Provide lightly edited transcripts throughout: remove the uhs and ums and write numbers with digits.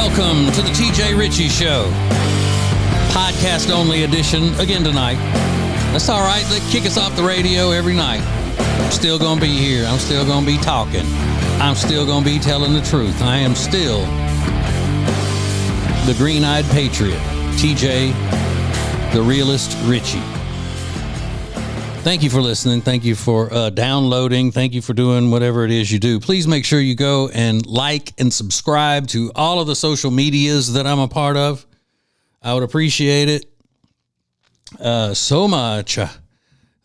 Welcome to the TJ Ritchie Show. Podcast only edition again tonight. That's all right. They kick us off the radio every night. I'm still going to be here. I'm still going to be talking. I'm still going to be telling the truth. I am still the green-eyed patriot, TJ, the realist Ritchie. Thank you for listening. Thank you for downloading. Thank you for doing whatever it is you do. Please make sure you go and like and subscribe to all of the social medias that I'm a part of. I would appreciate it so much.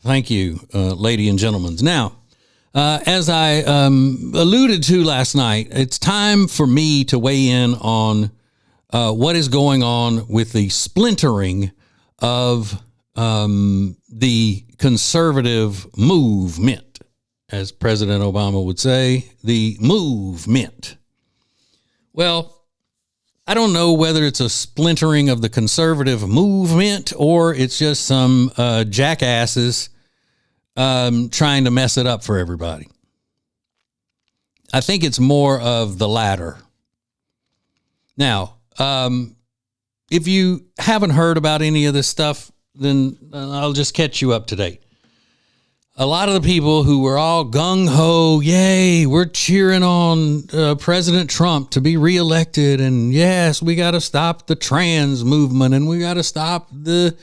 Thank you, ladies and gentlemen. Now, as I alluded to last night, it's time for me to weigh in on what is going on with the splintering of the conservative movement, as President Obama would say, the movement. Well, I don't know whether it's a splintering of the conservative movement or it's just some jackasses trying to mess it up for everybody. I think it's more of the latter. Now, if you haven't heard about any of this stuff, then I'll just catch you up to date. A lot of the people who were all gung-ho, yay, we're cheering on President Trump to be reelected, and yes, we got to stop the trans movement, and we got to stop the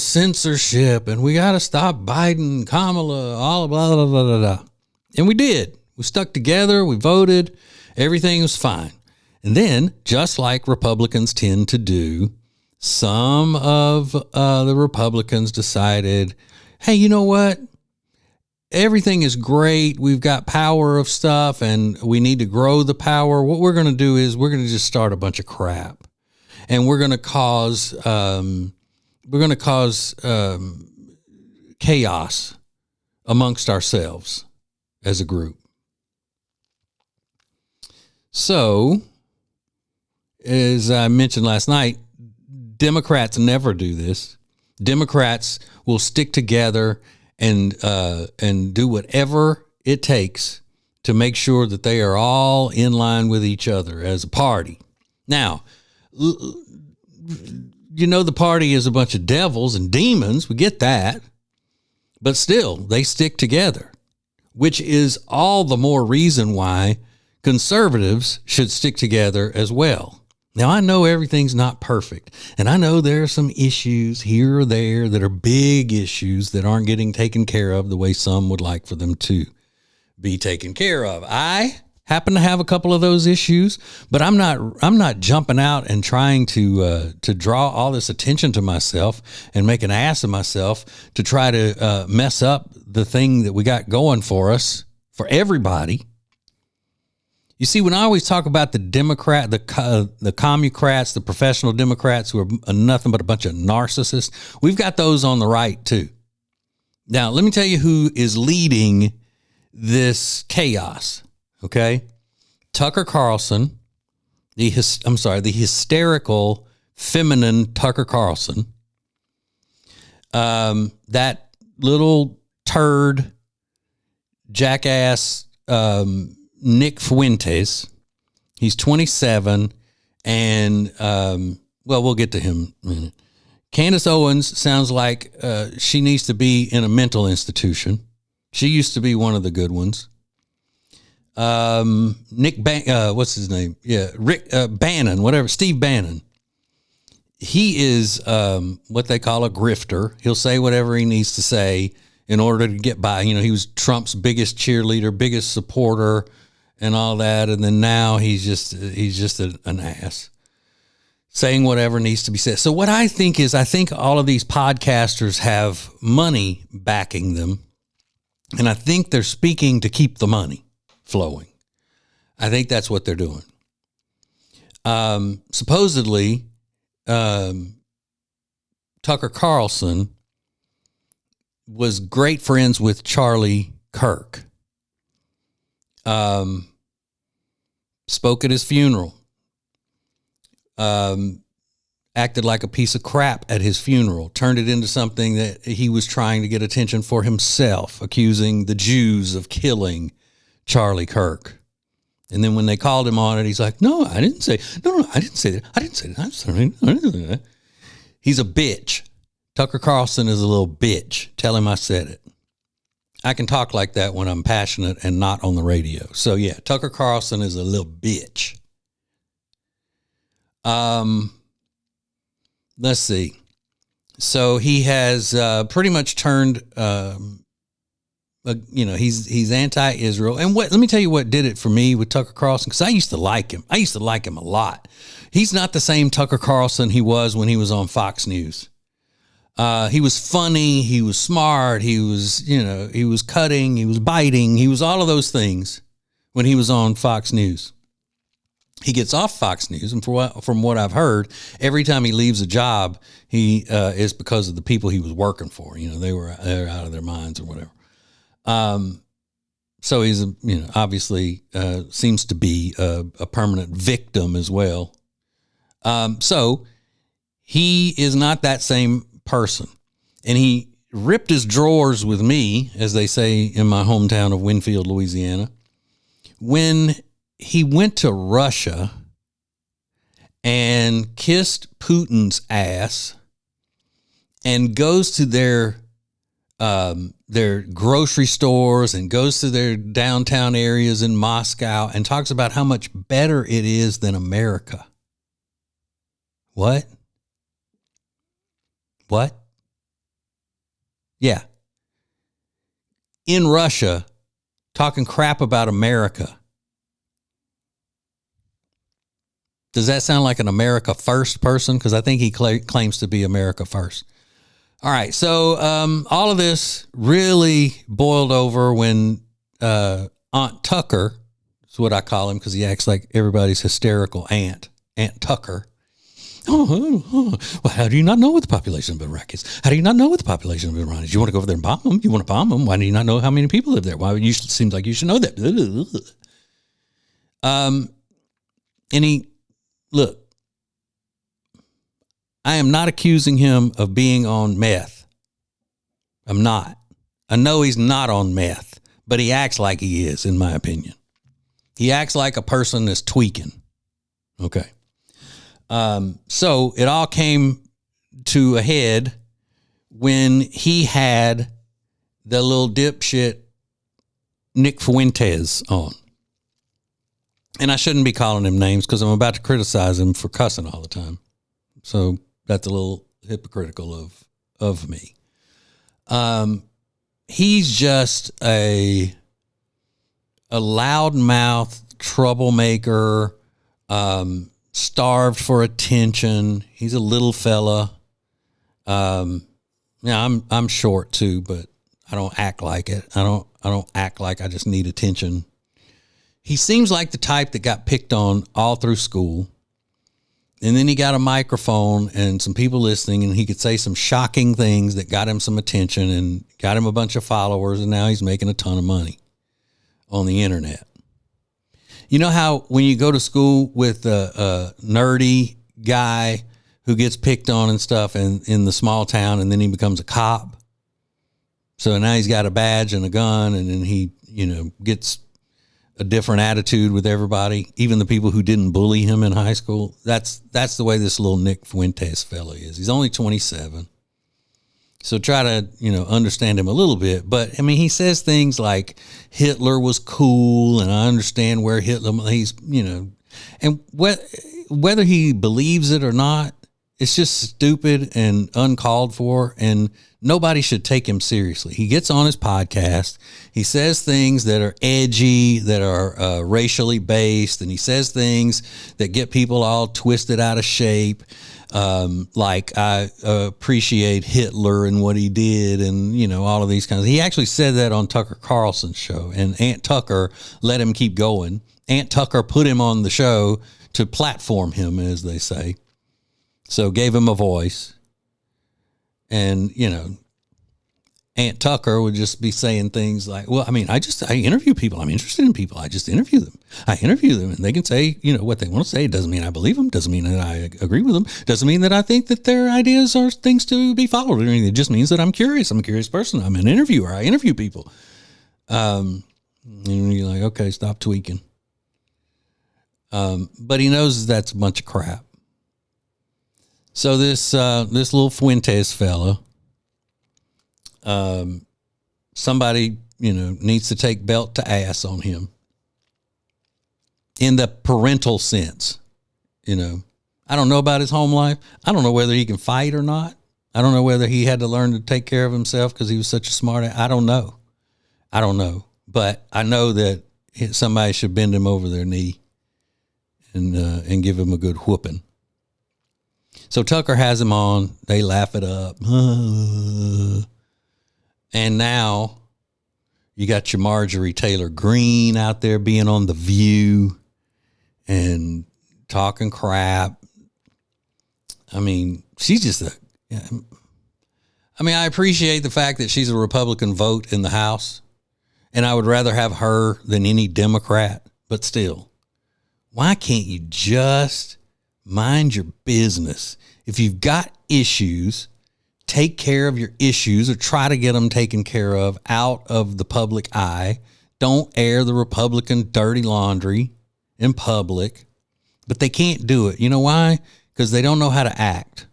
censorship, and we got to stop Biden, Kamala, all blah, blah, blah, blah, blah. And we did. We stuck together. We voted. Everything was fine. And then, just like Republicans tend to do, some of the Republicans decided, hey, you know what? Everything is great. We've got power of stuff and we need to grow the power. What we're going to do is we're going to just start a bunch of crap and we're going to cause chaos amongst ourselves as a group. So, as I mentioned last night, Democrats never do this. Democrats will stick together and do whatever it takes to make sure that they are all in line with each other as a party. Now, you know the party is a bunch of devils and demons. We get that. But still, they stick together, which is all the more reason why conservatives should stick together as well. Now, I know everything's not perfect, and I know there are some issues here or there that are big issues that aren't getting taken care of the way some would like for them to be taken care of. I happen to have a couple of those issues, but I'm not jumping out and trying to draw all this attention to myself and make an ass of myself to try to mess up the thing that we got going for us, for everybody. You see, when I always talk about the Democrat, the commucrats, the professional Democrats who are nothing but a bunch of narcissists, we've got those on the right too. Now, let me tell you who is leading this chaos. Okay, Tucker Carlson, the hysterical, feminine Tucker Carlson, that little turd, jackass, Nick Fuentes. He's 27, and we'll get to him in a minute. Candace Owens sounds like she needs to be in a mental institution. She used to be one of the good ones. What's his name? Yeah, Rick Bannon, whatever. Steve Bannon. He is what they call a grifter. He'll say whatever he needs to say in order to get by. You know, he was Trump's biggest cheerleader, biggest supporter, and all that. And then now he's just an ass saying whatever needs to be said. So what I think all of these podcasters have money backing them. And I think they're speaking to keep the money flowing. I think that's what they're doing. Supposedly, Tucker Carlson was great friends with Charlie Kirk. Spoke at his funeral. Acted like a piece of crap at his funeral. Turned it into something that he was trying to get attention for himself, accusing the Jews of killing Charlie Kirk. And then when they called him on it, he's like, no, I didn't say that. I didn't say that. I'm sorry. I didn't say that. He's a bitch. Tucker Carlson is a little bitch. Tell him I said it. I can talk like that when I'm passionate and not on the radio. So yeah, Tucker Carlson is a little bitch. Let's see. So he has pretty much turned, he's anti-Israel. And let me tell you what did it for me with Tucker Carlson, because I used to like him. I used to like him a lot. He's not the same Tucker Carlson he was when he was on Fox News. He was funny. He was smart. He was cutting. He was biting. He was all of those things when he was on Fox News. He gets off Fox News, and from what I've heard, every time he leaves a job, he is because of the people he was working for. They're out of their minds or whatever. So he's obviously seems to be a permanent victim as well. So he is not that same person, and he ripped his drawers with me, as they say in my hometown of Winfield, Louisiana, when he went to Russia and kissed Putin's ass and goes to their grocery stores and goes to their downtown areas in Moscow and talks about how much better it is than America. What? Yeah. In Russia, talking crap about America. Does that sound like an America First person? Because I think he claims to be America First. All right. So all of this really boiled over when Aunt Tucker, is what I call him because he acts like everybody's hysterical aunt, Aunt Tucker. Well, how do you not know what the population of Iraq is? How do you not know what the population of Iran is? You want to go over there and bomb them? You want to bomb them? Why do you not know how many people live there? Why? Seems like you should know that. Look, I am not accusing him of being on meth. I'm not. I know he's not on meth, but he acts like he is, in my opinion. He acts like a person that's tweaking. Okay. So it all came to a head when he had the little dipshit Nick Fuentes on. And I shouldn't be calling him names because I'm about to criticize him for cussing all the time. So that's a little hypocritical of me. He's just a loudmouth troublemaker, starved for attention. He's a little fella. I'm short too, but I don't act like it. I don't act like I just need attention. He seems like the type that got picked on all through school. And then he got a microphone and some people listening, and he could say some shocking things that got him some attention and got him a bunch of followers. And now he's making a ton of money on the internet. You know how when you go to school with a nerdy guy who gets picked on and stuff in the small town, and then he becomes a cop. So now he's got a badge and a gun, and then he, gets a different attitude with everybody, even the people who didn't bully him in high school. That's the way this little Nick Fuentes fella is. He's only 27. So try to, understand him a little bit. But I mean, he says things like Hitler was cool, and I understand where he's, and whether he believes it or not, it's just stupid and uncalled for, and nobody should take him seriously. He gets on his podcast. He says things that are edgy, that are racially based, and he says things that get people all twisted out of shape. Like I appreciate Hitler and what he did, and all of these kinds of. He actually said that on Tucker Carlson's show, and Aunt Tucker let him keep going. Aunt Tucker put him on the show to platform him, as they say. So gave him a voice. And, Aunt Tucker would just be saying things like, well, I mean, I interview people. I'm interested in people. I just interview them. I interview them, and they can say, what they want to say. It doesn't mean I believe them. Doesn't mean that I agree with them. Doesn't mean that I think that their ideas are things to be followed or anything. It just means that I'm curious. I'm a curious person. I'm an interviewer. I interview people. And you're like, okay, stop tweaking. But he knows that's a bunch of crap. So this little Fuentes fella, somebody, needs to take belt to ass on him in the parental sense. I don't know about his home life. I don't know whether he can fight or not. I don't know whether he had to learn to take care of himself because he was such a smart ass. I don't know. But I know that somebody should bend him over their knee and give him a good whooping. So Tucker has him on. They laugh it up. And now you got your Marjorie Taylor Greene out there being on The View and talking crap. I mean, she's just I appreciate the fact that she's a Republican vote in the House, and I would rather have her than any Democrat, but still, why can't you just mind your business? If you've got issues, take care of your issues or try to get them taken care of out of the public eye. Don't air the Republican dirty laundry in public, but they can't do it. You know why? Because they don't know how to act.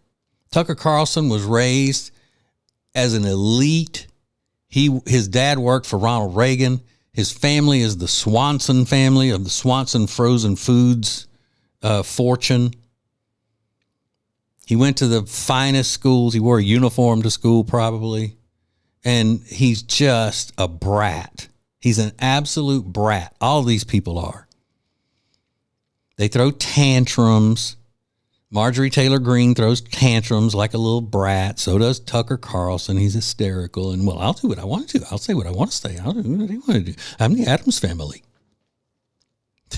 Tucker Carlson was raised as an elite. His dad worked for Ronald Reagan. His family is the Swanson family of the Swanson frozen foods fortune. He went to the finest schools. He wore a uniform to school probably. And he's just a brat. He's an absolute brat. All these people are. They throw tantrums. Marjorie Taylor Greene throws tantrums like a little brat. So does Tucker Carlson. He's hysterical. And, well, I'll do what I want to do. I'll say what I want to say. I'll do what I want to do. I'm the Addams Family.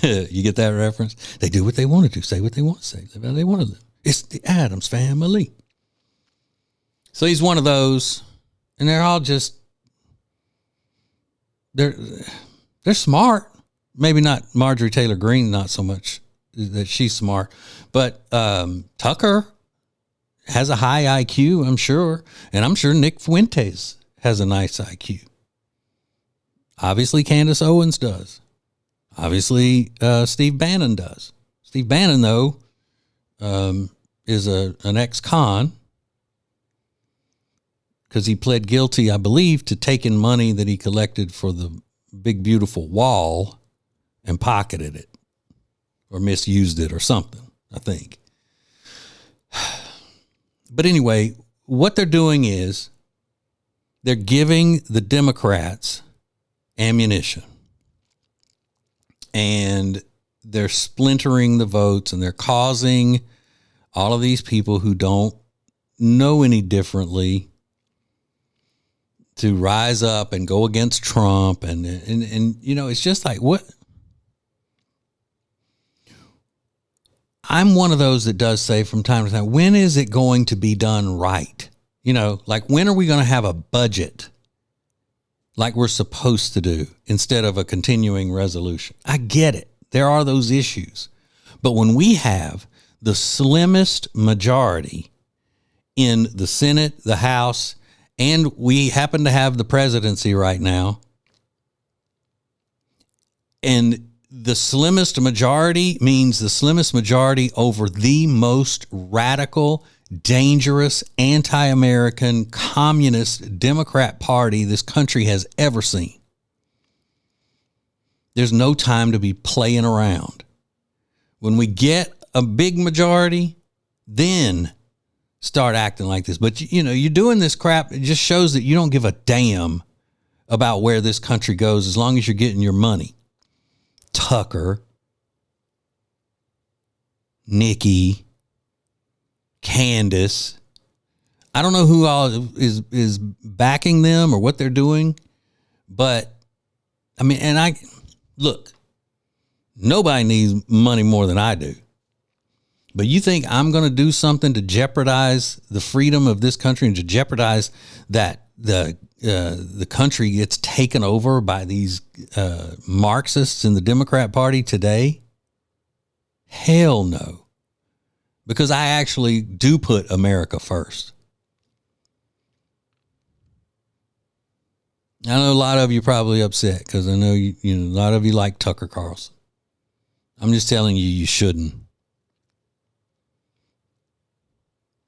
You get that reference? They do what they want to do. Say what they want to say. Live how they want to live. It's the Addams Family. So he's one of those. And they're all just, they're smart. Maybe not Marjorie Taylor Greene, not so much that she's smart, but Tucker has a high IQ, I'm sure. And I'm sure Nick Fuentes has a nice IQ. Obviously, Candace Owens does. Obviously, Steve Bannon does. Steve Bannon, though, is an ex-con because he pled guilty, I believe, to taking money that he collected for the big, beautiful wall and pocketed it or misused it or something, I think. But anyway, what they're doing is they're giving the Democrats ammunition and they're splintering the votes and they're causing all of these people who don't know any differently to rise up and go against Trump. And it's just like, what? I'm one of those that does say from time to time, when is it going to be done right? Like when are we going to have a budget like we're supposed to do instead of a continuing resolution? I get it. There are those issues. But when we have the slimmest majority in the Senate, the House, and we happen to have the presidency right now, and the slimmest majority means the slimmest majority over the most radical, dangerous, anti-American, communist Democrat party this country has ever seen. There's no time to be playing around. When we get a big majority, then start acting like this. But, you're doing this crap. It just shows that you don't give a damn about where this country goes as long as you're getting your money. Tucker, Nikki, Candace. I don't know who all is backing them or what they're doing, but look, nobody needs money more than I do. But you think I'm going to do something to jeopardize the freedom of this country and to jeopardize that the country gets taken over by these Marxists in the Democrat Party today? Hell no. Because I actually do put America first. I know a lot of you probably upset because I know a lot of you like Tucker Carlson. I'm just telling you, you shouldn't.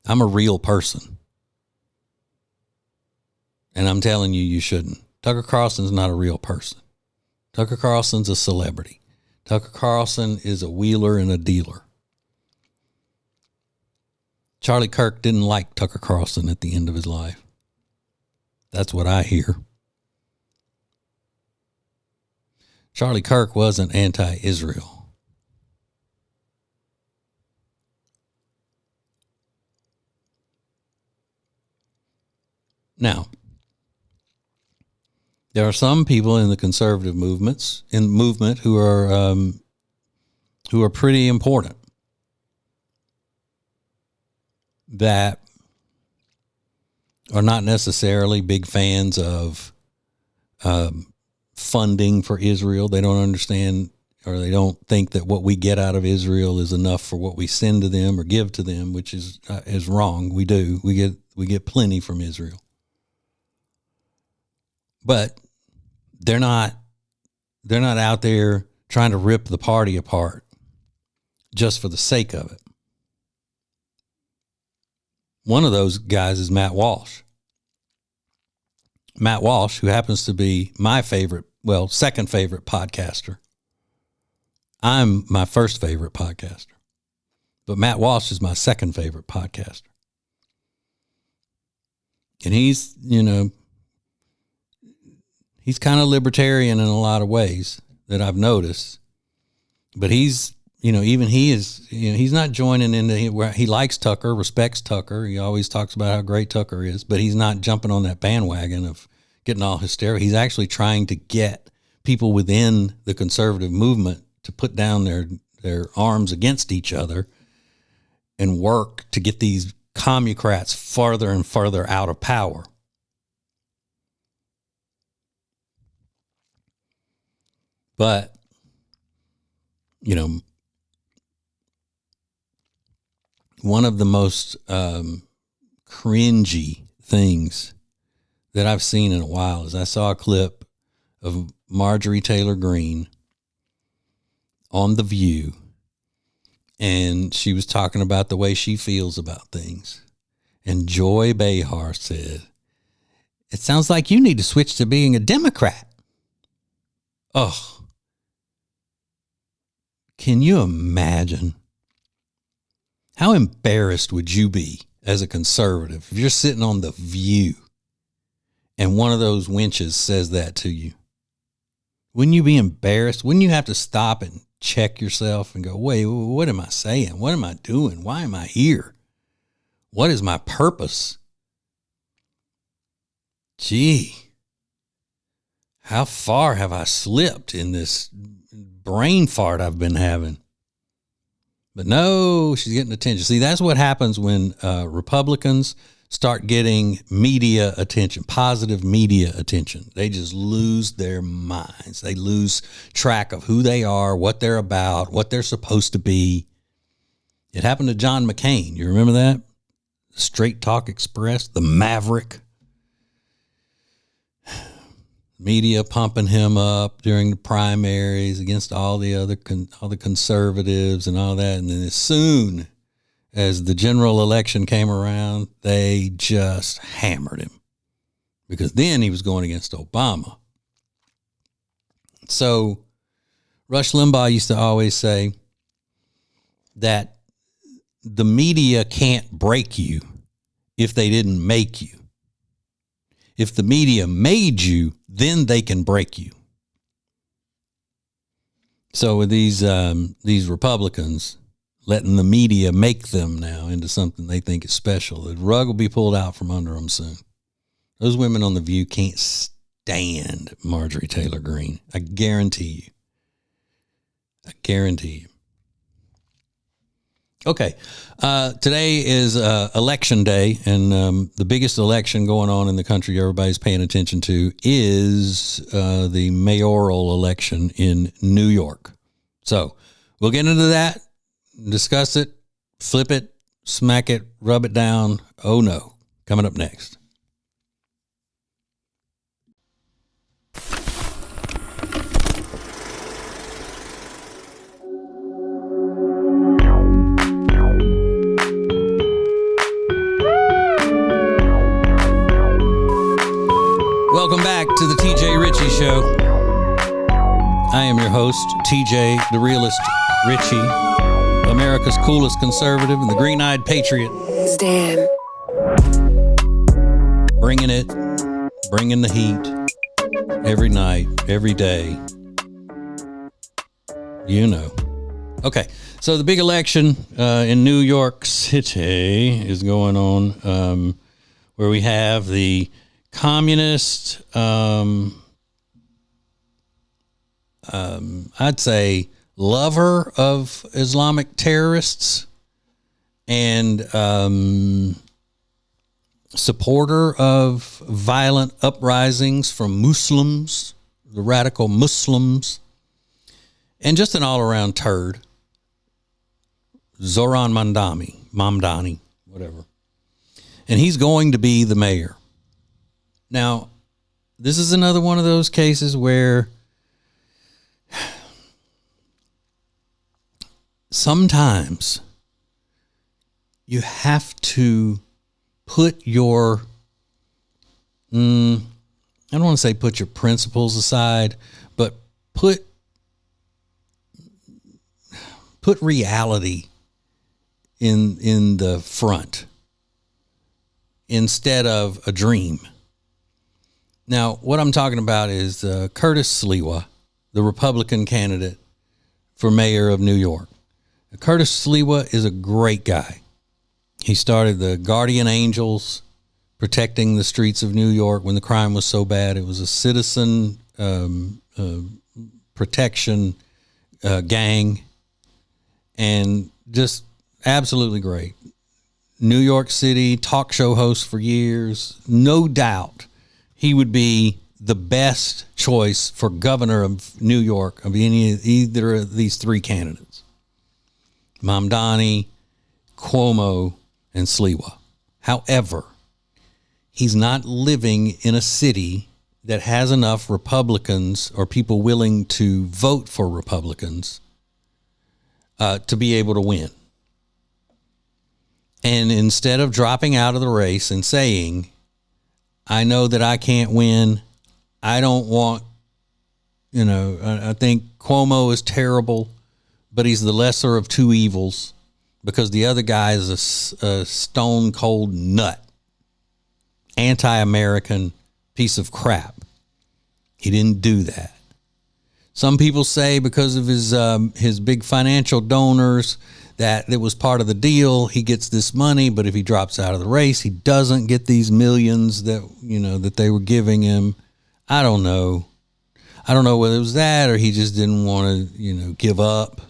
I'm a real person. And I'm telling you, you shouldn't. Tucker Carlson's not a real person. Tucker Carlson's a celebrity. Tucker Carlson is a wheeler and a dealer. Charlie Kirk didn't like Tucker Carlson at the end of his life. That's what I hear. Charlie Kirk wasn't anti-Israel. Now, there are some people in the conservative movement who are pretty important, that are not necessarily big fans of funding for Israel. They don't understand, or they don't think that what we get out of Israel is enough for what we send to them or give to them, which is wrong. We do. We get plenty from Israel. But they're not out there trying to rip the party apart just for the sake of it. One of those guys is Matt Walsh. Matt Walsh, who happens to be my second favorite podcaster. I'm my first favorite podcaster, but Matt Walsh is my second favorite podcaster. And he's kind of libertarian in a lot of ways that I've noticed, but he's not joining into where he likes Tucker, respects Tucker. He always talks about how great Tucker is, but he's not jumping on that bandwagon of getting all hysterical. He's actually trying to get people within the conservative movement to put down their arms against each other and work to get these commucrats farther and farther out of power. But, one of the most cringy things that I've seen in a while is I saw a clip of Marjorie Taylor Greene on The View, and she was talking about the way she feels about things. And Joy Behar said, "It sounds like you need to switch to being a Democrat." Oh. Can you imagine? How embarrassed would you be as a conservative if you're sitting on The View and one of those wenches says that to you? Wouldn't you be embarrassed? Wouldn't you have to stop and check yourself and go, wait, what am I saying? What am I doing? Why am I here? What is my purpose? Gee, how far have I slipped in this brain fart I've been having? But no, she's getting attention. See, that's what happens when Republicans start getting media attention, positive media attention. They just lose their minds. They lose track of who they are, what they're about, what they're supposed to be. It happened to John McCain. You remember that? Straight Talk Express, the Maverick. Media pumping him up during the primaries against all the conservatives and all that. And then as soon as the general election came around, they just hammered him because then he was going against Obama. So Rush Limbaugh used to always say that the media can't break you if they didn't make you. If the media made you, then they can break you. So with these Republicans letting the media make them now into something they think is special, the rug will be pulled out from under them soon. Those women on The View can't stand Marjorie Taylor Greene. I guarantee you. I guarantee you. Okay, today is election day, and the biggest election going on in the country everybody's paying attention to is the mayoral election in New York. So we'll get into that, discuss it, flip it, smack it, rub it down. Oh no, coming up next. to the TJ Ritchie Show. I am your host, TJ, the realist Ritchie, America's coolest conservative and the green-eyed patriot. Stan. Bringing it, bringing the heat, every night, every day. You know. Okay, so the big election in New York City is going on, where we have the communist, I'd say, lover of Islamic terrorists and supporter of violent uprisings from Muslims, the radical Muslims, and just an all-around turd, Zoran Mamdani, whatever. And he's going to be the mayor. Now, this is another one of those cases where sometimes you have to put your, I don't want to say put your principles aside, but put reality in the front instead of a dream. Now, what I'm talking about is Curtis Sliwa, the Republican candidate for mayor of New York. Curtis Sliwa is a great guy. He started the Guardian Angels, protecting the streets of New York when the crime was so bad. It was a citizen protection gang, and just absolutely great. New York City talk show host for years. No doubt he would be the best choice for governor of New York of either of these three candidates: Mamdani, Cuomo, and Sliwa. However, he's not living in a city that has enough Republicans or people willing to vote for Republicans to be able to win. And instead of dropping out of the race and saying, I know that I can't win, I don't want, I think Cuomo is terrible, but he's the lesser of two evils because the other guy is a stone cold nut, anti-American piece of crap. He didn't do that. Some people say because of his big financial donors that it was part of the deal. He gets this money, but if he drops out of the race, he doesn't get these millions that they were giving him. I don't know. I don't know whether it was that or he just didn't want to, give up.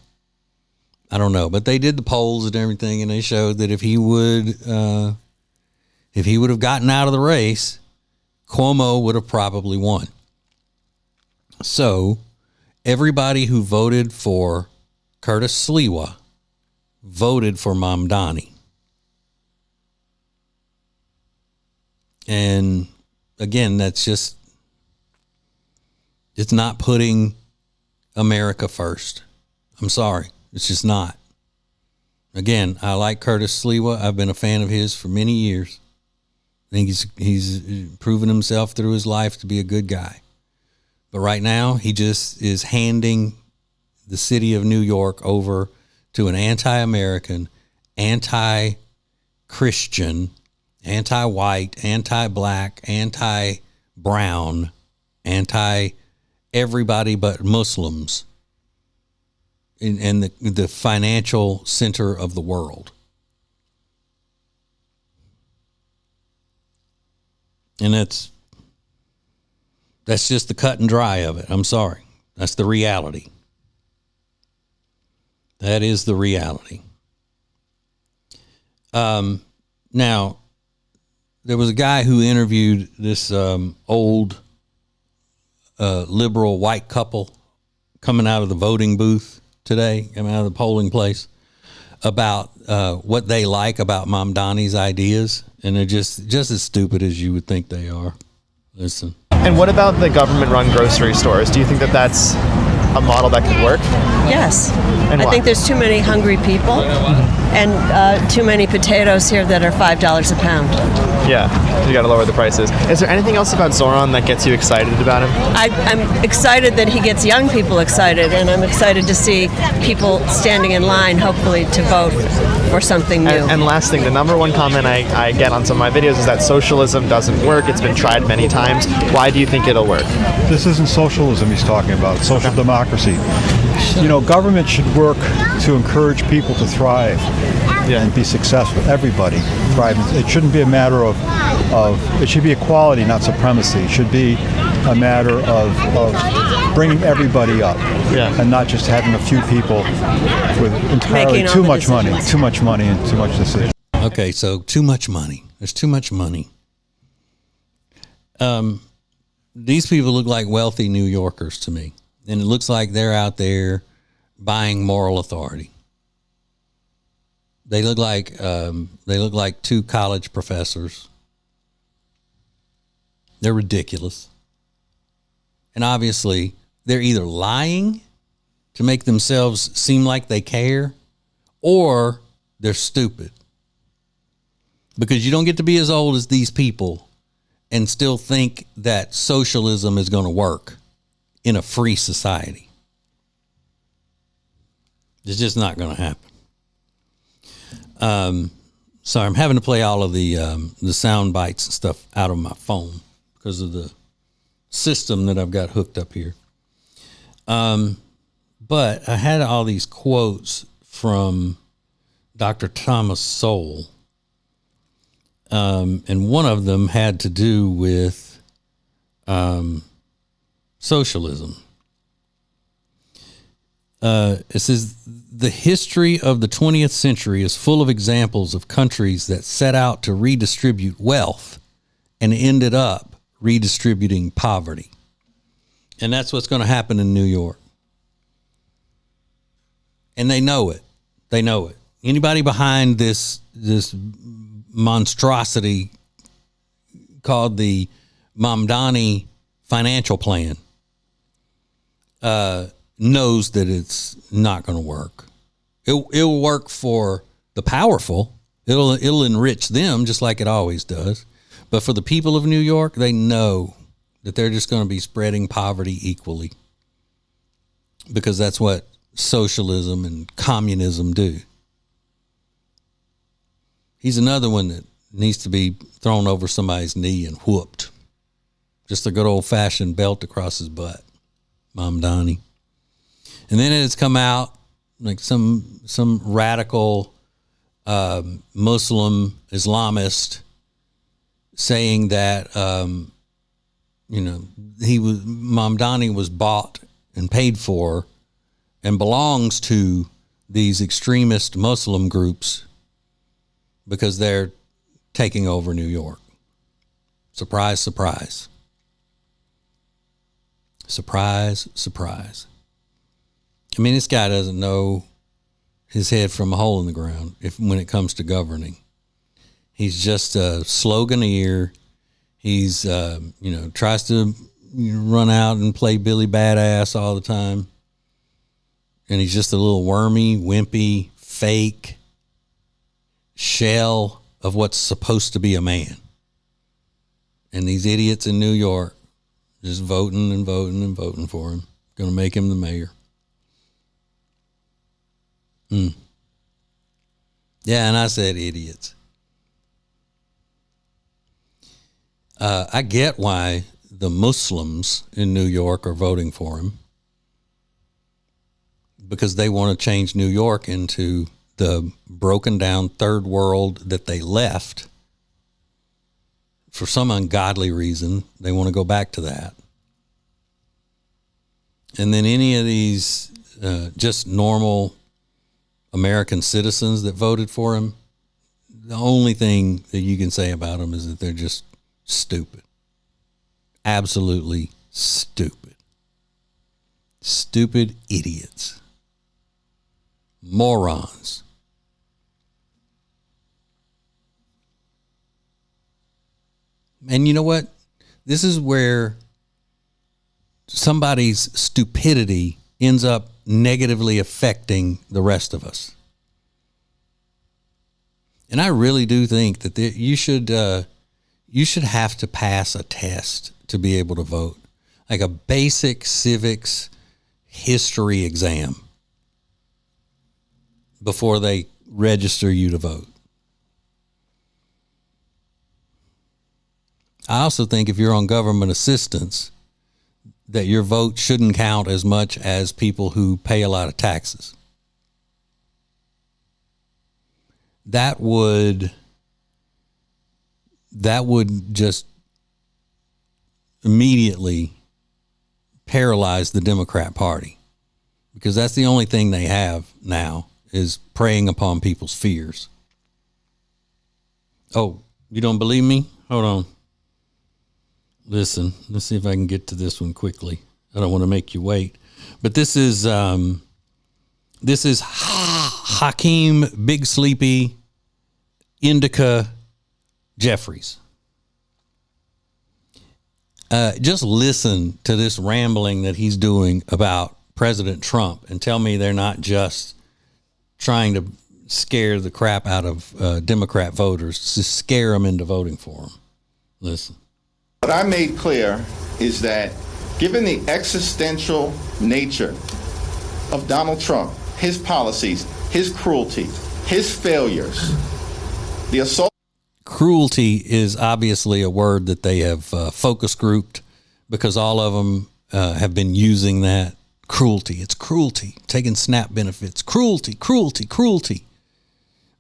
I don't know. But they did the polls and everything, and they showed that if he would have gotten out of the race, Cuomo would have probably won. So everybody who voted for Curtis Sliwa voted for Mamdani. And again, it's not putting America first. I'm sorry. It's just not. Again, I like Curtis Sliwa. I've been a fan of his for many years. I think he's proven himself through his life to be a good guy. But right now, he just is handing the city of New York over to an anti-American, anti-Christian, anti-white, anti-black, anti-brown, anti-everybody but Muslims and the financial center of the world. And that's just the cut and dry of it. I'm sorry. That's the reality. That is the reality. Now, there was a guy who interviewed this old liberal white couple coming out of the voting booth today, coming out of the polling place, about what they like about Mamdani's ideas. And they're just as stupid as you would think they are. Listen. And what about the government-run grocery stores? Do you think that that's a model that could work? Yes. And I why? think there's too many hungry people and too many potatoes here that are $5 a pound. Yeah, you got to lower the prices. Is there anything else about Zoran that gets you excited about him? I'm excited that he gets young people excited, and I'm excited to see people standing in line, hopefully, to vote for something new. And last thing, the number one comment I get on some of my videos is that socialism doesn't work. It's been tried many times. Why do you think it'll work? This isn't socialism he's talking about. It's social democracy. You know, government should work to encourage people to thrive and be successful. Everybody thrive. It shouldn't be a matter of it should be equality, not supremacy. It should be a matter of bringing everybody up and not just having a few people with entirely too much money and too much decision. Okay, so too much money. There's too much money. These people look like wealthy New Yorkers to me. And it looks like they're out there buying moral authority. They look like two college professors. They're ridiculous. And obviously, they're either lying to make themselves seem like they care, or they're stupid. Because you don't get to be as old as these people and still think that socialism is going to work in a free society. It's just not going to happen. Sorry, I'm having to play all of the sound bites and stuff out of my phone because of the system that I've got hooked up here. But I had all these quotes from Dr. Thomas Sowell. And one of them had to do with socialism. It says, the history of the 20th century is full of examples of countries that set out to redistribute wealth and ended up redistributing poverty. And that's what's going to happen in New York. And they know it. They know it. Anybody behind this monstrosity called the Mamdani financial plan knows that it's not going to work. It'll work for the powerful. It'll enrich them just like it always does. But for the people of New York, they know that they're just going to be spreading poverty equally, because that's what socialism and communism do. He's another one that needs to be thrown over somebody's knee and whooped. Just a good old-fashioned belt across his butt. Mamdani. And then it's come out like some radical Muslim Islamist saying that Mamdani was bought and paid for and belongs to these extremist Muslim groups because they're taking over New York. Surprise, surprise. Surprise, surprise. I mean, this guy doesn't know his head from a hole in the ground when it comes to governing. He's just a sloganeer. He's, tries to run out and play Billy Badass all the time. And he's just a little wormy, wimpy, fake shell of what's supposed to be a man. And these idiots in New York just voting and voting and voting for him. Going to make him the mayor. Yeah, and I said idiots. I get why the Muslims in New York are voting for him, because they want to change New York into the broken down third world that they left. For some ungodly reason, they want to go back to that. And then any of these just normal American citizens that voted for him, the only thing that you can say about them is that they're just stupid. Absolutely stupid. Stupid idiots. Morons. And you know what? This is where somebody's stupidity ends up negatively affecting the rest of us. And I really do think that you should have to pass a test to be able to vote, like a basic civics history exam before they register you to vote. I also think if you're on government assistance, that your vote shouldn't count as much as people who pay a lot of taxes. That would just immediately paralyze the Democrat Party, because that's the only thing they have now is preying upon people's fears. Oh, you don't believe me? Hold on. Listen, let's see if I can get to this one quickly. I don't want to make you wait, but this is Hakeem Big Sleepy Indica Jeffries. Just listen to this rambling that he's doing about President Trump and tell me they're not just trying to scare the crap out of Democrat voters to scare them into voting for him. Listen. What I made clear is that given the existential nature of Donald Trump, his policies, his cruelty, his failures, the assault. Cruelty is obviously a word that they have focus grouped, because all of them have been using that. Cruelty. It's cruelty. Taking SNAP benefits. Cruelty, cruelty, cruelty.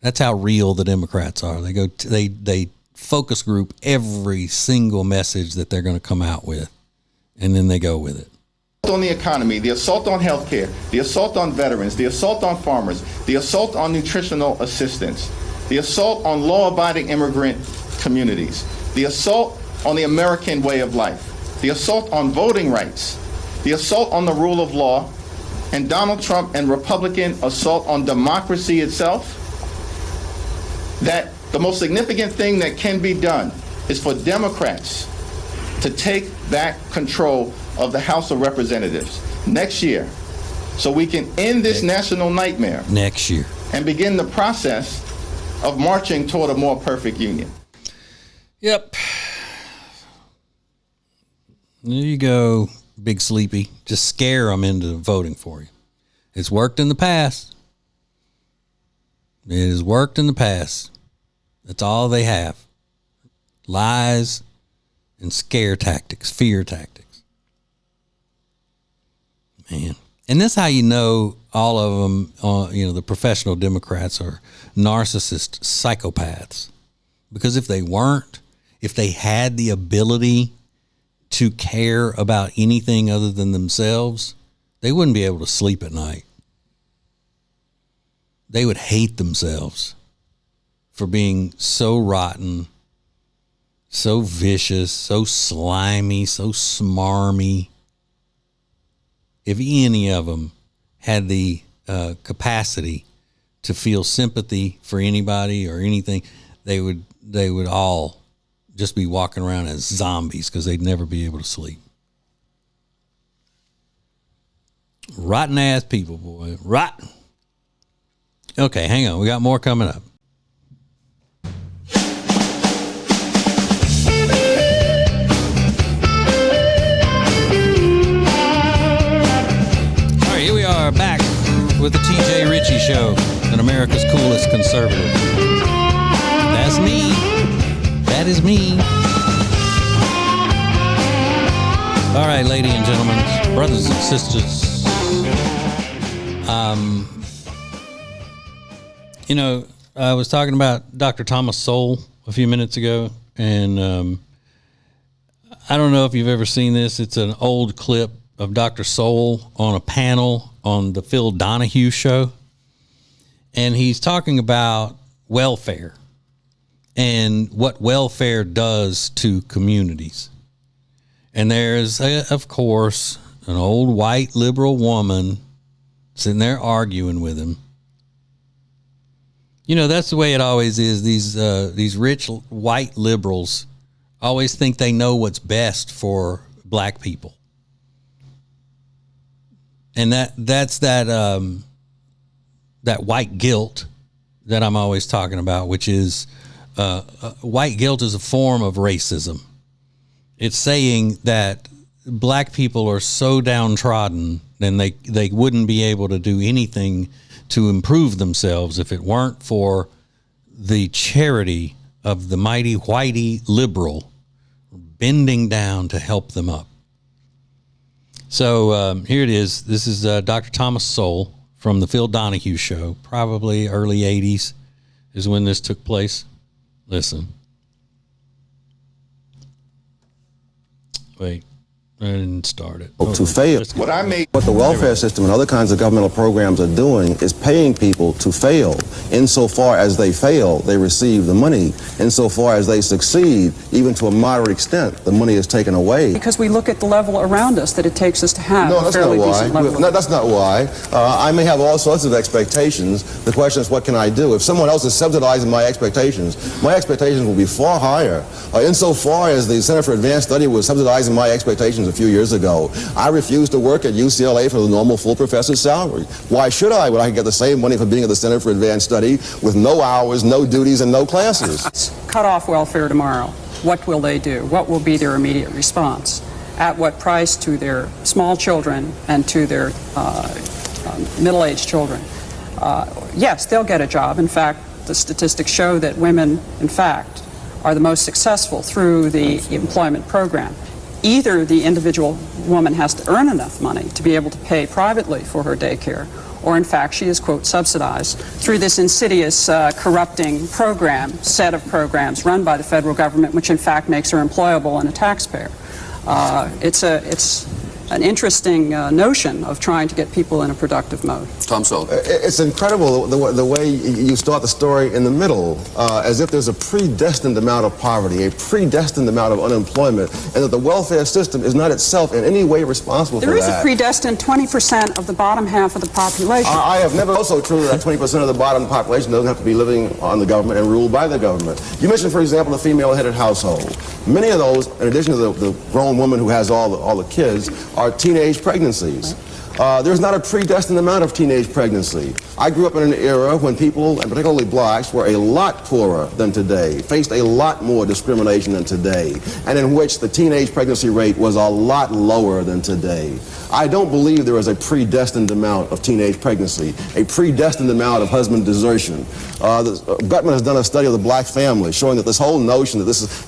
That's how real the Democrats are. They focus group every single message that they're going to come out with, and then they go with it. On the economy, the assault on healthcare, the assault on veterans, the assault on farmers, the assault on nutritional assistance, the assault on law-abiding immigrant communities, the assault on the American way of life, the assault on voting rights, the assault on the rule of law, and Donald Trump and Republican assault on democracy itself, that the most significant thing that can be done is for Democrats to take back control of the House of Representatives next year, so we can end this national nightmare next year and begin the process of marching toward a more perfect union. Yep. There you go, Big Sleepy. Just scare them into voting for you. It's worked in the past. It has worked in the past. That's all they have. Lies and scare tactics, fear tactics. Man. And that's how you know all of them, the professional Democrats are narcissist psychopaths. Because if they weren't, if they had the ability to care about anything other than themselves, they wouldn't be able to sleep at night. They would hate themselves for being so rotten, so vicious, so slimy, so smarmy. If any of them had the capacity to feel sympathy for anybody or anything, they would all just be walking around as zombies because they'd never be able to sleep. Rotten ass people, boy. Rotten. Okay, hang on. We got more coming up. Here we are back with the TJ Ritchie Show and America's coolest conservative. That's me. That is me. All right, ladies and gentlemen, brothers and sisters. I was talking about Dr. Thomas Sowell a few minutes ago, and I don't know if you've ever seen this. It's an old clip of Dr. Sowell on a panel on the Phil Donahue show. And he's talking about welfare and what welfare does to communities. And there's, of course, an old white liberal woman sitting there arguing with him. That's the way it always is. These rich white liberals always think they know what's best for black people. And that's that white guilt that I'm always talking about, which is white guilt is a form of racism. It's saying that black people are so downtrodden, then they wouldn't be able to do anything to improve themselves if it weren't for the charity of the mighty whitey liberal bending down to help them up. So here it is. This is Dr. Thomas Sowell from the Phil Donahue Show, probably early 80s is when this took place. Listen. Wait. I didn't start it. To fail. What the welfare system and other kinds of governmental programs are doing is paying people to fail. Insofar as they fail, they receive the money. Insofar as they succeed, even to a moderate extent, the money is taken away. Because we look at the level around us that it takes us to have No, a that's fairly not decent why. level. No, that's not why. I may have all sorts of expectations. The question is, what can I do? If someone else is subsidizing my expectations will be far higher. Insofar as the Center for Advanced Study was subsidizing my expectations a few years ago, I refused to work at UCLA for the normal full professor's salary. Why should I when I can get the same money for being at the Center for Advanced Study with no hours, no duties, and no classes? Cut off welfare tomorrow. What will they do? What will be their immediate response? At what price to their small children and to their middle-aged children? Yes, they'll get a job. In fact, the statistics show that women, in fact, are the most successful through the employment program. Either the individual woman has to earn enough money to be able to pay privately for her daycare, or in fact she is, quote, subsidized through this insidious corrupting set of programs run by the federal government, which in fact makes her employable and a taxpayer. It's an interesting notion of trying to get people in a productive mode. Tom Sowell. It's incredible the way you start the story in the middle, as if there's a predestined amount of poverty, a predestined amount of unemployment, and that the welfare system is not itself in any way responsible for that. There is a predestined 20% of the bottom half of the population. I have never also true that 20% of the bottom population doesn't have to be living on the government and ruled by the government. You mentioned, for example, the female-headed household. Many of those, in addition to the grown woman who has all the kids, are teenage pregnancies. There's not a predestined amount of teenage pregnancy. I grew up in an era when people, and particularly blacks, were a lot poorer than today, faced a lot more discrimination than today, and in which the teenage pregnancy rate was a lot lower than today. I don't believe there is a predestined amount of teenage pregnancy, a predestined amount of husband desertion. Gutman has done a study of the black family, showing that this whole notion that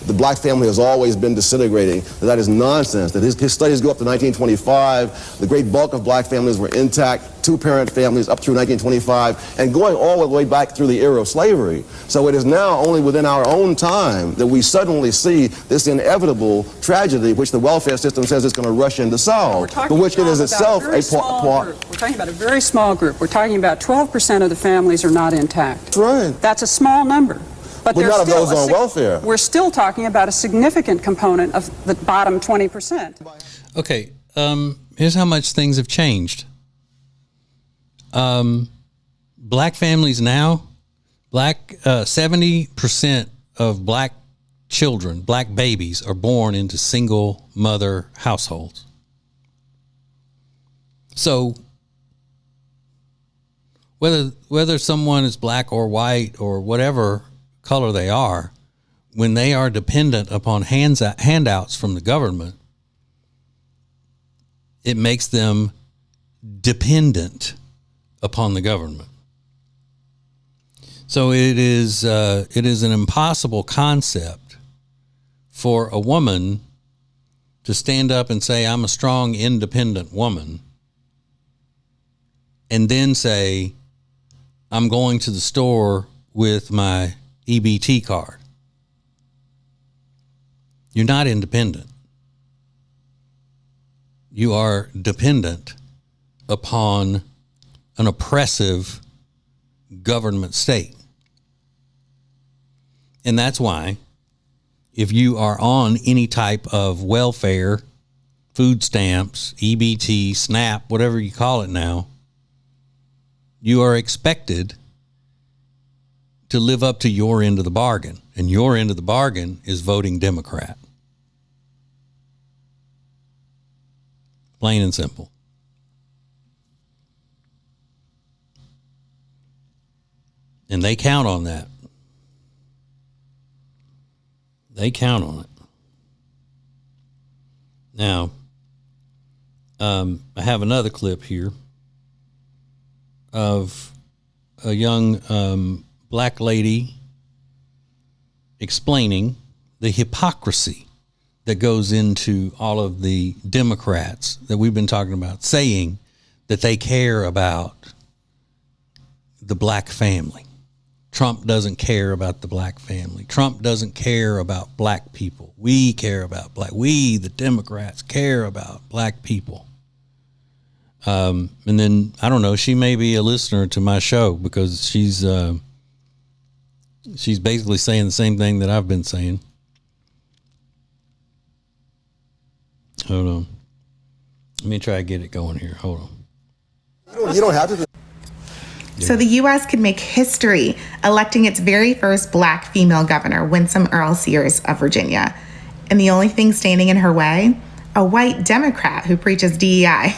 the black family has always been disintegrating, that is nonsense, that his studies go up to 1925, the great bulk of black families were intact, two-parent families up through 1925, and going all the way back through the era of slavery. So it is now only within our own time that we suddenly see this inevitable tragedy which the welfare system says it's going to rush in to solve, but which it is itself a part. We're talking about a very small group. We're talking about 12% of the families are not intact. That's right. That's a small number. But We're not of those on welfare. We're still talking about a significant component of the bottom 20%. Okay, here's how much things have changed. Black families now, 70% of black children, black babies, are born into single mother households. So whether someone is black or white or whatever color they are, when they are dependent upon handouts from the government, it makes them dependent upon the government. So it is an impossible concept for a woman to stand up and say, I'm a strong, independent woman, and then say, I'm going to the store with my EBT card. You're not independent. You are dependent upon an oppressive government state. And that's why if you are on any type of welfare, food stamps, EBT, SNAP, whatever you call it now, you are expected to live up to your end of the bargain. And your end of the bargain is voting Democrat. Plain and simple. And they count on that. They count on it. Now, I have another clip here of a young black lady explaining the hypocrisy that goes into all of the Democrats that we've been talking about, saying that they care about the black family. Trump doesn't care about the black family. Trump doesn't care about black people. We care about we, the Democrats, care about black people. And then, I don't know, she may be a listener to my show because she's basically saying the same thing that I've been saying. Hold on. Let me try to get it going here. Hold on. You don't have to. So the U.S. could make history electing its very first black female governor, Winsome Earl Sears of Virginia. And the only thing standing in her way? A white Democrat who preaches DEI.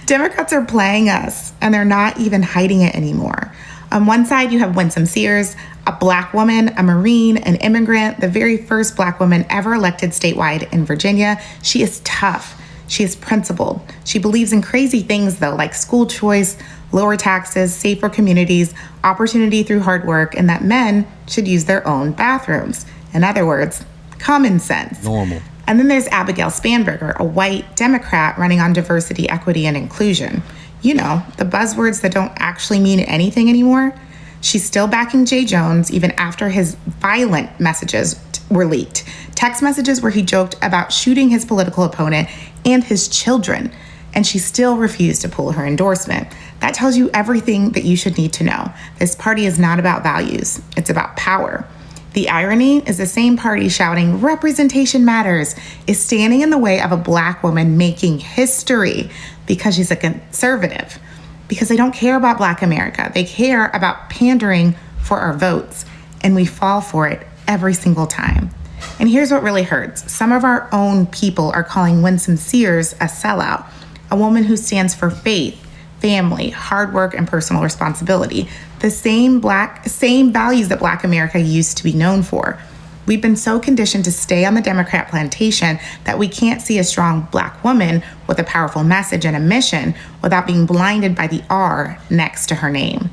Democrats are playing us, and they're not even hiding it anymore. On one side, you have Winsome Sears, a black woman, a Marine, an immigrant, the very first black woman ever elected statewide in Virginia. She is tough. She is principled. She believes in crazy things, though, like school choice, lower taxes, safer communities, opportunity through hard work, and that men should use their own bathrooms. In other words, common sense. Normal. And then there's Abigail Spanberger, a white Democrat running on diversity, equity, and inclusion. You know, the buzzwords that don't actually mean anything anymore. She's still backing Jay Jones even after his violent messages were leaked. Text messages where he joked about shooting his political opponent and his children. And she still refused to pull her endorsement. That tells you everything that you should need to know. This party is not about values. It's about power. The irony is the same party shouting representation matters is standing in the way of a black woman making history because she's a conservative, because they don't care about black America. They care about pandering for our votes, and we fall for it every single time. And here's what really hurts. Some of our own people are calling Winsome Sears a sellout, a woman who stands for faith, family, hard work, and personal responsibility. The same values that Black America used to be known for. We've been so conditioned to stay on the Democrat plantation that we can't see a strong Black woman with a powerful message and a mission without being blinded by the R next to her name.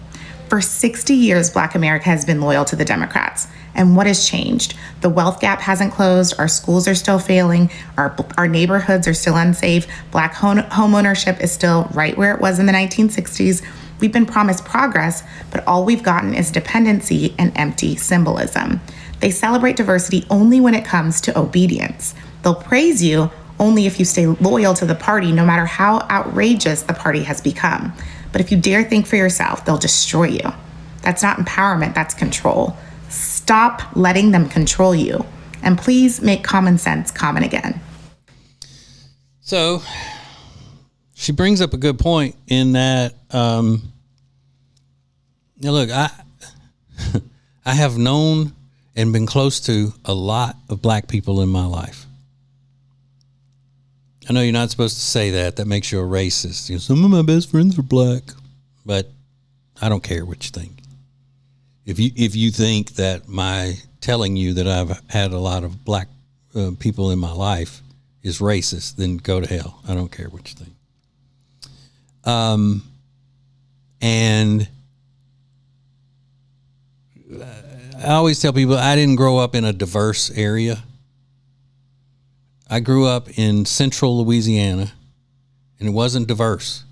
For 60 years, Black America has been loyal to the Democrats. And what has changed? The wealth gap hasn't closed. Our schools are still failing. Our neighborhoods are still unsafe. Black home ownership is still right where it was in the 1960s. We've been promised progress, but all we've gotten is dependency and empty symbolism. They celebrate diversity only when it comes to obedience. They'll praise you only if you stay loyal to the party, no matter how outrageous the party has become. But if you dare think for yourself, they'll destroy you. That's not empowerment, that's control. Stop letting them control you. And please make common sense common again. So she brings up a good point in that, look, I have known and been close to a lot of black people in my life. I know you're not supposed to say that. That makes you a racist. You know, some of my best friends are black, but I don't care what you think. If you think that my telling you that I've had a lot of black people in my life is racist, then go to hell. I don't care what you think. And I always tell people I didn't grow up in a diverse area. I grew up in central Louisiana, and it wasn't diverse.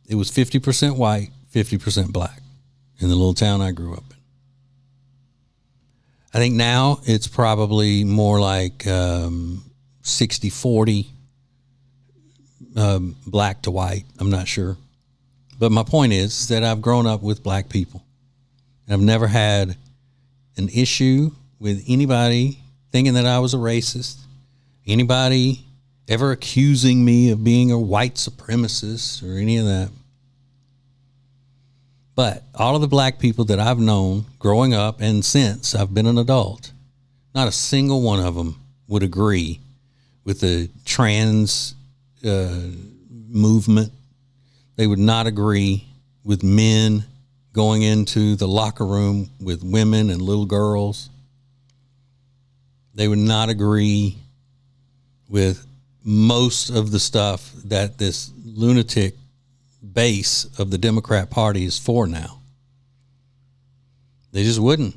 It was 50% white, 50% black in the little town I grew up in. I think now it's probably more like 60-40 black to white. I'm not sure. But my point is that I've grown up with black people. And I've never had an issue with anybody thinking that I was a racist, anybody ever accusing me of being a white supremacist or any of that. But all of the black people that I've known growing up and since I've been an adult, not a single one of them would agree with the trans movement. They would not agree with men going into the locker room with women and little girls. They would not agree with most of the stuff that this lunatic base of the Democrat Party is for now. They just wouldn't.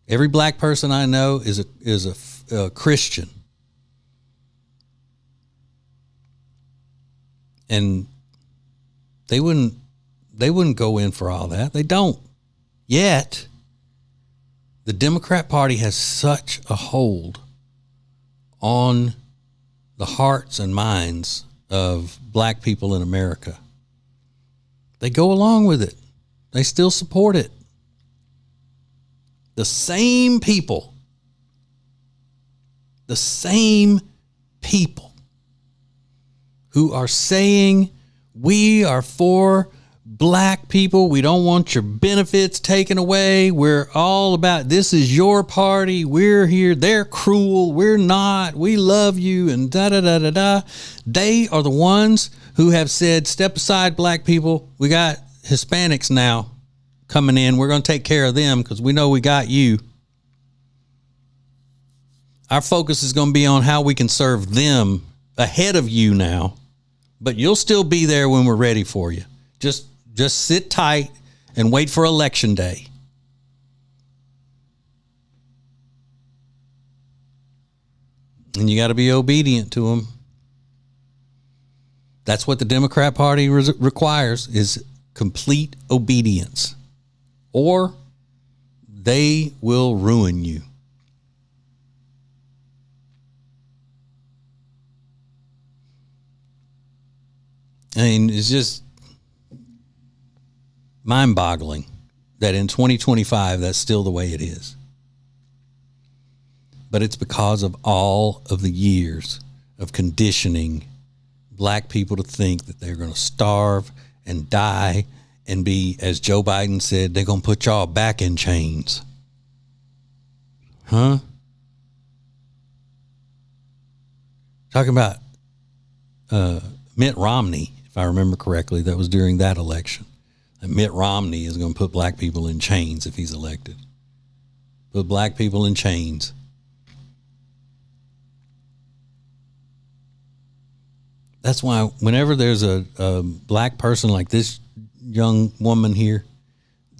Every black person I know is a Christian. And they wouldn't go in for all that. They don't. Yet, the Democrat Party has such a hold on the hearts and minds of black people in America. They go along with it. They still support it. The same people who are saying, we are for black people, we don't want your benefits taken away, we're all about, this is your party, we're here, they're cruel, we're not, we love you, and da-da-da-da-da. They are the ones who have said, step aside, black people, we got Hispanics now coming in, we're going to take care of them because we know we got you. Our focus is going to be on how we can serve them ahead of you now, but you'll still be there when we're ready for you. Just sit tight and wait for election day. And you got to be obedient to them. That's what the Democrat Party requires, is complete obedience, or they will ruin you. I mean, it's just mind-boggling that in 2025, that's still the way it is. But it's because of all of the years of conditioning black people to think that they're going to starve and die and be, as Joe Biden said, they're going to put y'all back in chains. Huh? Talking about Mitt Romney, if I remember correctly, that was during that election. That Mitt Romney is going to put black people in chains if he's elected. Put black people in chains. That's why whenever there's a black person like this young woman here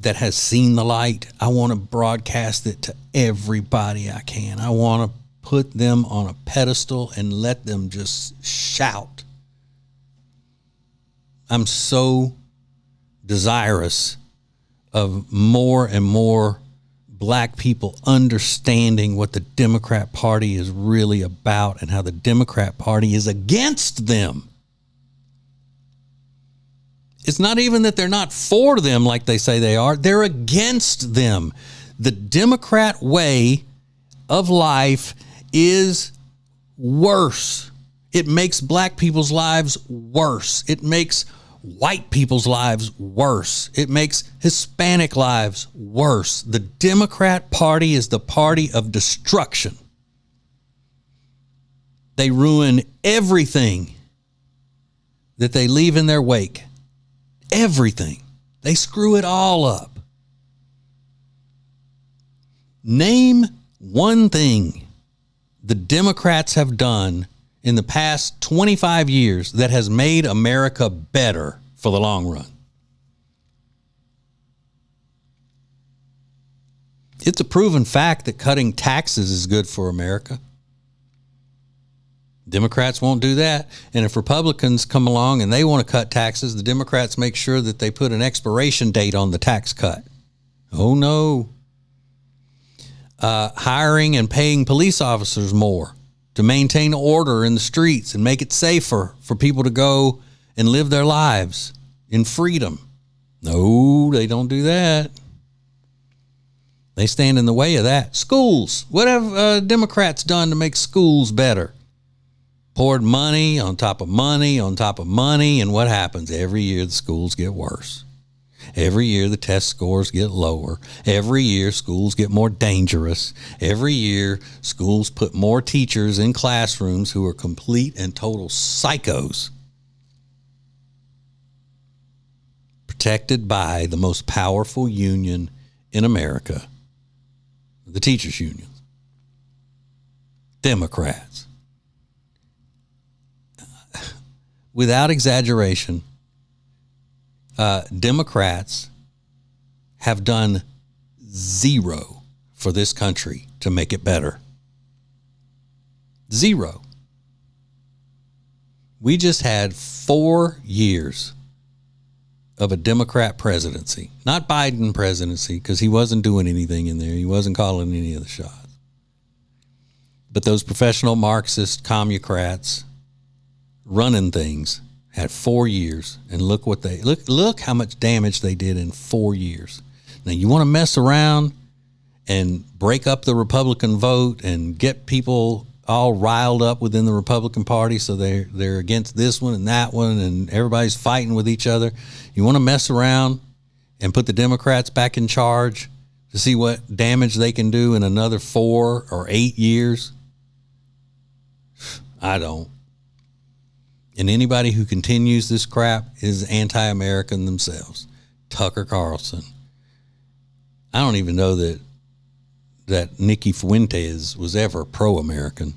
that has seen the light, I want to broadcast it to everybody I can. I want to put them on a pedestal and let them just shout. I'm so desirous of more and more black people understanding what the Democrat Party is really about and how the Democrat Party is against them. It's not even that they're not for them like they say they are. They're against them. The Democrat way of life is worse. It makes black people's lives worse. It makes white people's lives worse. It makes Hispanic lives worse. The Democrat Party is the party of destruction. They ruin everything that they leave in their wake. Everything. They screw it all up. Name one thing the Democrats have done in the past 25 years that has made America better for the long run. It's a proven fact that cutting taxes is good for America. Democrats won't do that. And if Republicans come along and they want to cut taxes, the Democrats make sure that they put an expiration date on the tax cut. Oh, no. Hiring and paying police officers more to maintain order in the streets and make it safer for people to go and live their lives in freedom. No, they don't do that. They stand in the way of that. Schools. What have Democrats done to make schools better? Poured money on top of money on top of money, and what happens? Every year the schools get worse. Every year the test scores get lower. Every year schools get more dangerous. Every year schools put more teachers in classrooms who are complete and total psychos. protected by the most powerful union in America, the teachers' unions, Democrats. Without exaggeration, Democrats have done zero for this country to make it better. Zero. We just had 4 years of a Democrat presidency, not Biden presidency, because he wasn't doing anything in there. He wasn't calling any of the shots. But those professional Marxist commucrats running things had 4 years, and look what they look how much damage they did in 4 years. Now you want to mess around and break up the Republican vote and get people all riled up within the Republican Party so they're against this one and that one and everybody's fighting with each other. You want to mess around and put the Democrats back in charge to see what damage they can do in another 4 or 8 years? I don't. And anybody who continues this crap is anti-American themselves. Tucker Carlson. I don't even know that Nicky Fuentes was ever pro-American.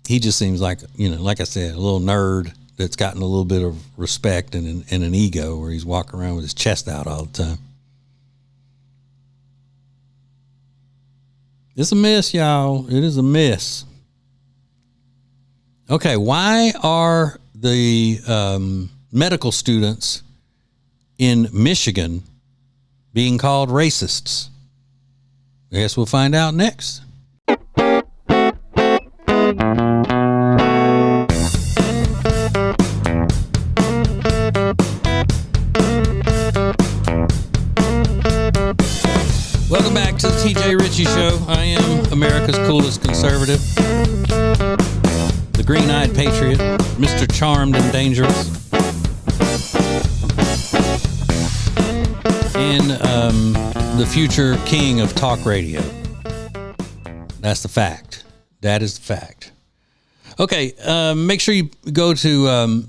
He just seems like, like I said, a little nerd that's gotten a little bit of respect and an ego where he's walking around with his chest out all the time. It's a mess, y'all. It is a mess. Okay, why are the medical students in Michigan being called racists? I guess we'll find out next. Welcome back to the TJ Ritchie Show. I am America's coolest conservative, the green-eyed patriot, Mr. Charmed and Dangerous, and the future king of talk radio. That's the fact. That is the fact. Okay, make sure you go to,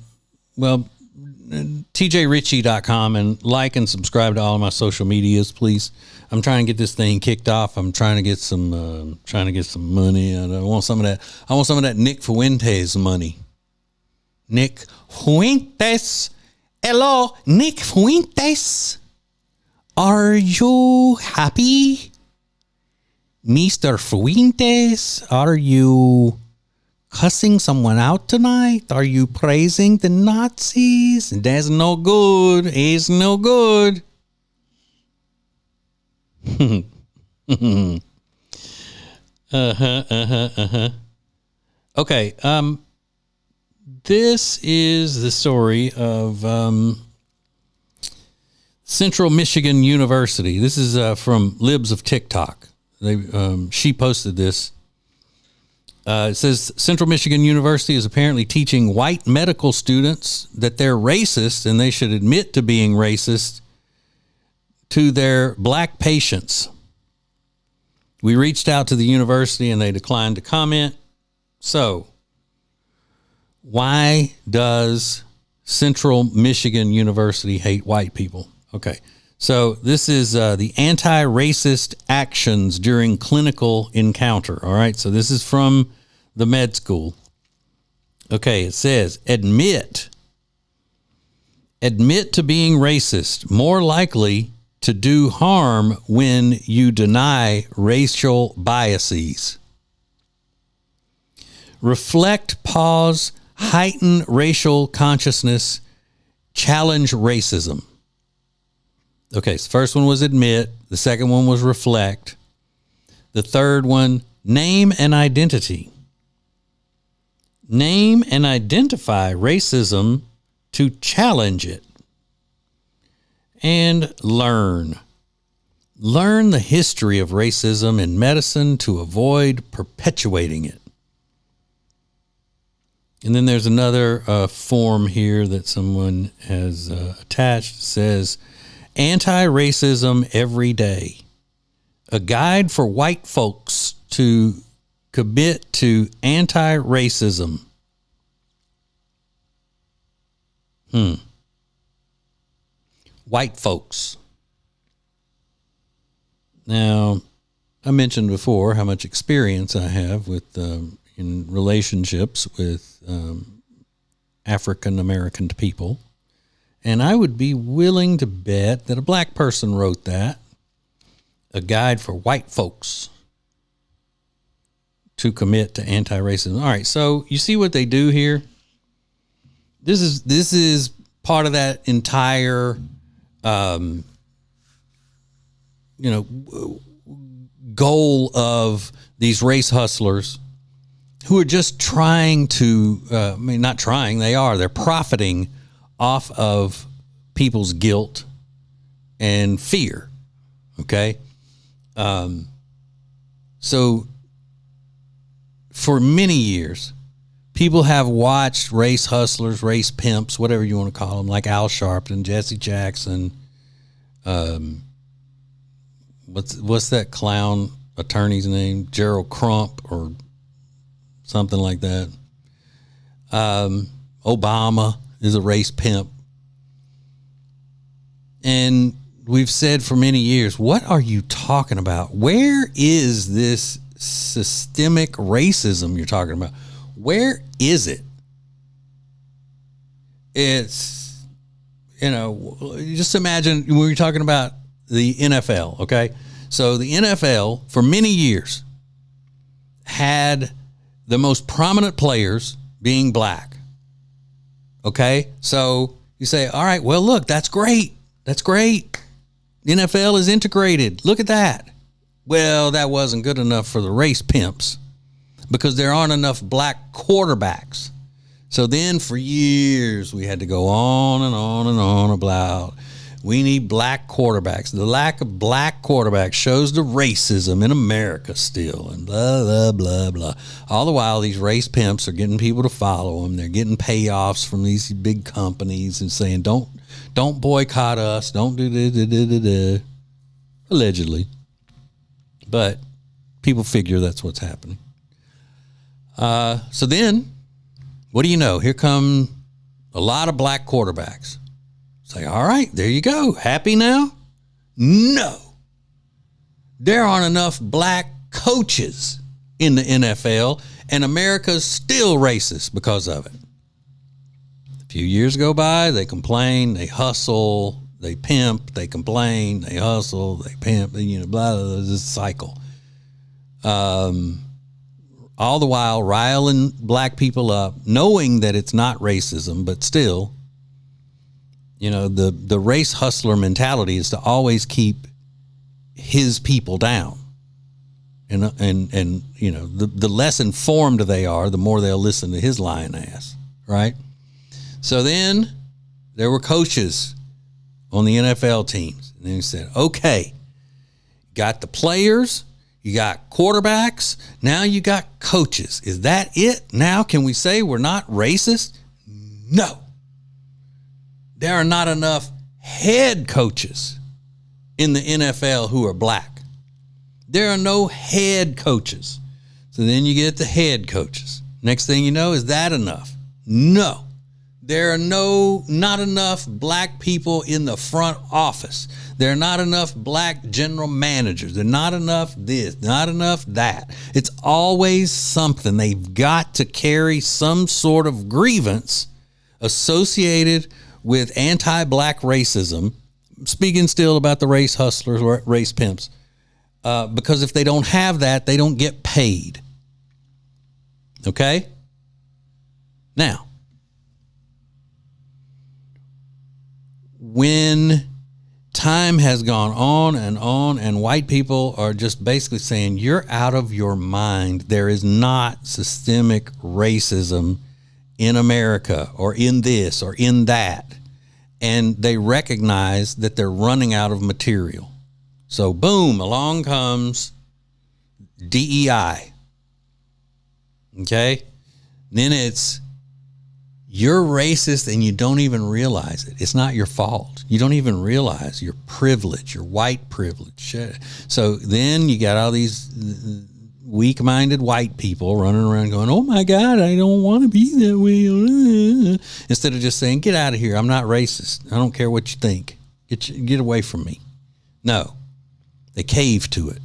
tjritchie.com and like and subscribe to all of my social medias, please. I'm trying to get this thing kicked off. I'm trying to get some money. And I want some of that. I want some of that Nick Fuentes money. Nick Fuentes. Hello, Nick Fuentes. Are you happy? Mr. Fuentes, are you cussing someone out tonight? Are you praising the Nazis? That's no good. It's no good. Okay. This is the story of Central Michigan University. This is from Libs of TikTok. She posted this. It says Central Michigan University is apparently teaching white medical students that they're racist and they should admit to being racist to their black patients. We reached out to the university and they declined to comment. So, why does Central Michigan University hate white people? Okay, so this is the anti-racist actions during clinical encounter. All right, so this is from the med school. Okay, it says, admit to being racist, more likely to do harm when you deny racial biases. Reflect, pause, heighten racial consciousness, challenge racism. Okay, so the first one was admit. The second one was reflect. The third one, name an identity. Name and identify racism to challenge it. And learn. Learn the history of racism in medicine to avoid perpetuating it. And then there's another form here that someone has attached. It says, Anti-Racism Every Day. A guide for white folks to commit to anti-racism. white folks. Now, I mentioned before how much experience I have with in relationships with African American people, and I would be willing to bet that a black person wrote that, a guide for white folks to commit to anti-racism. All right, so you see what they do here? This is part of that entire goal of these race hustlers who are just trying to, not trying, they're profiting off of people's guilt and fear. Okay. So for many years, people have watched race hustlers, race pimps, whatever you want to call them, like Al Sharpton, Jesse Jackson, what's that clown attorney's name? Gerald Crump or something like that. Obama is a race pimp. And we've said for many years, what are you talking about? Where is this systemic racism you're talking about? Where is it? It's, just imagine when we're talking about the NFL, okay? So the NFL for many years had the most prominent players being black. Okay? So you say, all right, well, look, that's great. That's great. The NFL is integrated. Look at that. Well, that wasn't good enough for the race pimps because there aren't enough black quarterbacks. So then for years, we had to go on and on and on about we need black quarterbacks. The lack of black quarterbacks shows the racism in America still, and blah, blah, blah, blah. All the while, these race pimps are getting people to follow them. They're getting payoffs from these big companies and saying, don't boycott us. Don't do da. Allegedly. But people figure that's what's happening. So then, what do you know? Here come a lot of black quarterbacks. Say, all right, there you go. Happy now? No. There aren't enough black coaches in the NFL, and America's still racist because of it. A few years go by, they complain, they hustle, they pimp, they complain, they hustle, they pimp, blah, blah, blah, this cycle. All the while riling black people up, knowing that it's not racism, but still, the race hustler mentality is to always keep his people down. And the less informed they are, the more they'll listen to his lying ass, right? So then there were coaches on the NFL teams. And then he said, okay, got the players, you got quarterbacks, now you got coaches. Is that it? Now can we say we're not racist? No. There are not enough head coaches in the NFL who are black. There are no head coaches. So then you get the head coaches. Next thing you know, is that enough? No. There are not enough black people in the front office. There are not enough black general managers. There are not enough this, not enough that. It's always something. They've got to carry some sort of grievance associated with anti-black racism, speaking still about the race hustlers or race pimps, because if they don't have that, they don't get paid. Okay? Now, when time has gone on and white people are just basically saying, you're out of your mind. There is not systemic racism in America or in this or in that. And they recognize that they're running out of material. So boom, along comes DEI. Okay? Then it's, you're racist and you don't even realize it. It's not your fault. You don't even realize your privilege, your white privilege. So then you got all these weak-minded white people running around going, oh my God, I don't want to be that way. Instead of just saying, get out of here. I'm not racist. I don't care what you think. Get away from me. No, they cave to it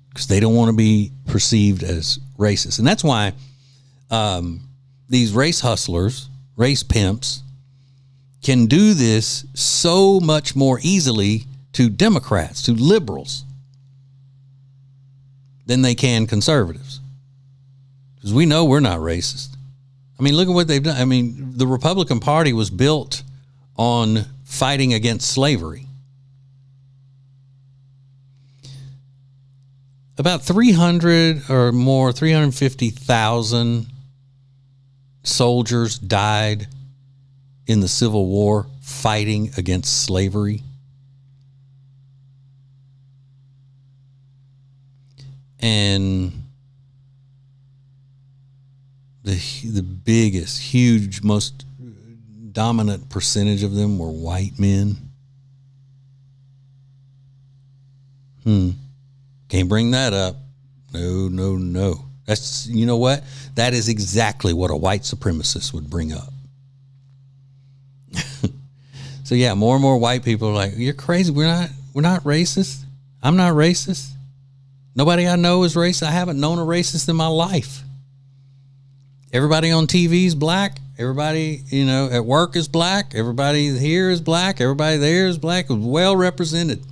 because they don't want to be perceived as racist. And that's why these race hustlers, race pimps, can do this so much more easily to Democrats, to liberals, than they can conservatives. Because we know we're not racist. I mean, look at what they've done. I mean, the Republican Party was built on fighting against slavery. About 300 or more, 350,000 soldiers died in the Civil War fighting against slavery. And the biggest, huge, most dominant percentage of them were white men. Can't bring that up. No. That's, you know what? That is exactly what a white supremacist would bring up. So yeah, more and more white people are like, you're crazy. We're not racist. I'm not racist. Nobody I know is racist. I haven't known a racist in my life. Everybody on TV is black. Everybody, at work is black. Everybody here is black. Everybody there is black. Well represented.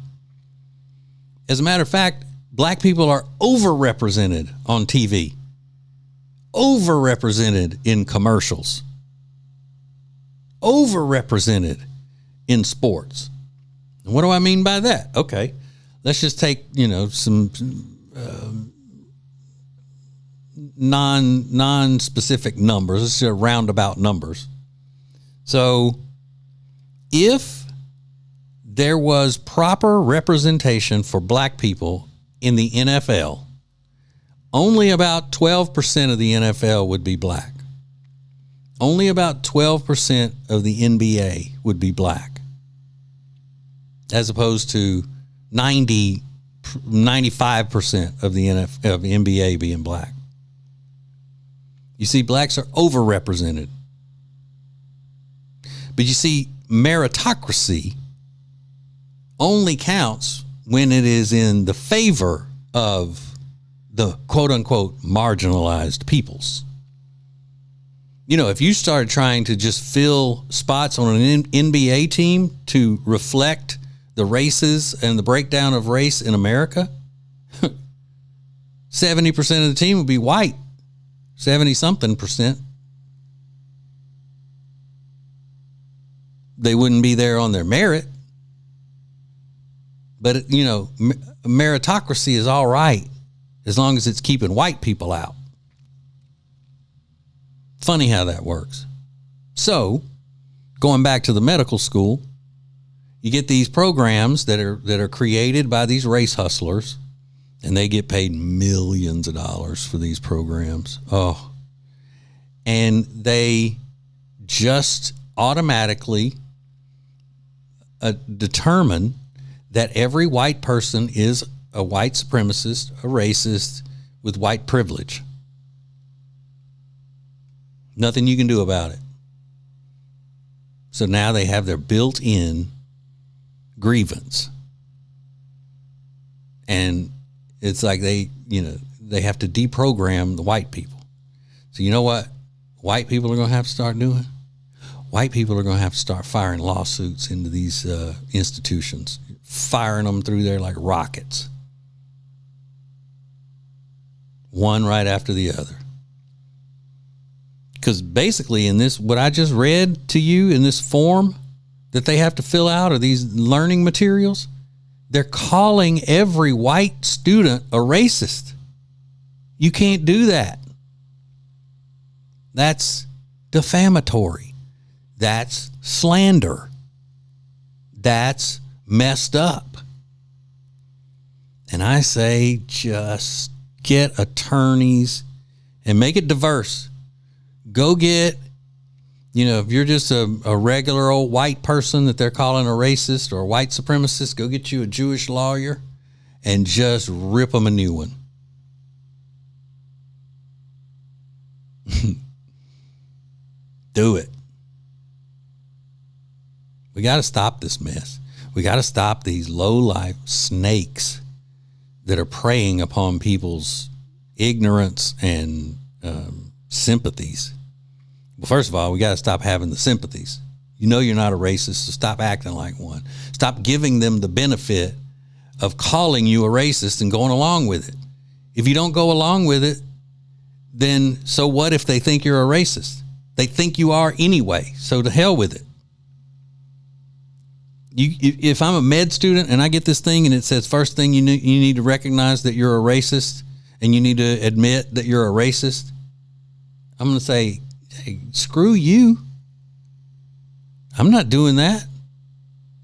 As a matter of fact, black people are overrepresented on TV. Overrepresented in commercials. Overrepresented in sports. And what do I mean by that? Okay, let's just take, some non-specific numbers. Let's just roundabout numbers. So if there was proper representation for black people in the NFL, only about 12% of the NFL would be black. Only about 12% of the NBA would be black, as opposed to 95% of the NBA being black. You see, blacks are overrepresented. But you see, meritocracy only counts when it is in the favor of the quote-unquote marginalized peoples. If you started trying to just fill spots on an NBA team to reflect the races and the breakdown of race in America, 70% of the team would be white, 70-something percent. They wouldn't be there on their merit. But, meritocracy is all right as long as it's keeping white people out. Funny how that works. So, going back to the medical school, you get these programs that are created by these race hustlers, and they get paid millions of dollars for these programs. Oh, and they just automatically determine that every white person is a white supremacist, a racist with white privilege. Nothing you can do about it. So now they have their built-in grievance. And it's like they have to deprogram the white people. So you know what white people are going to have to start doing? White people are going to have to start firing lawsuits into these institutions, firing them through there like rockets. One right after the other. Because basically in this, what I just read to you in this form that they have to fill out, or these learning materials, they're calling every white student a racist. You can't do that. That's defamatory. That's slander. That's messed up. And I say just get attorneys and make it diverse. Go get, if you're just a regular old white person that they're calling a racist or a white supremacist, go get you a Jewish lawyer and just rip them a new one. Do it. We got to stop this mess. We got to stop these low-life snakes that are preying upon people's ignorance and sympathies. Well, first of all, we got to stop having the sympathies. You know you're not a racist, so stop acting like one. Stop giving them the benefit of calling you a racist and going along with it. If you don't go along with it, then so what if they think you're a racist? They think you are anyway, so to hell with it. If I'm a med student and I get this thing and it says first thing you need to recognize that you're a racist and you need to admit that you're a racist, I'm going to say, hey, screw you. I'm not doing that.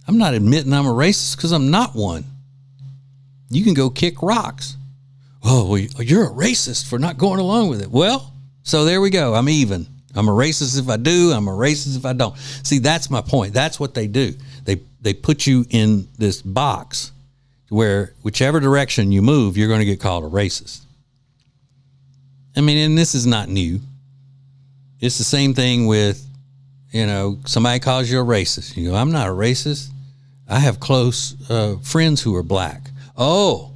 I'm not admitting I'm a racist because I'm not one. You can go kick rocks. Oh, well, you're a racist for not going along with it. Well, so there we go. I'm even. I'm a racist if I do. I'm a racist if I don't. See, that's my point. That's what they do. They put you in this box where whichever direction you move, you're going to get called a racist. I mean, and this is not new. It's the same thing with, somebody calls you a racist. You go, I'm not a racist. I have close friends who are black. Oh,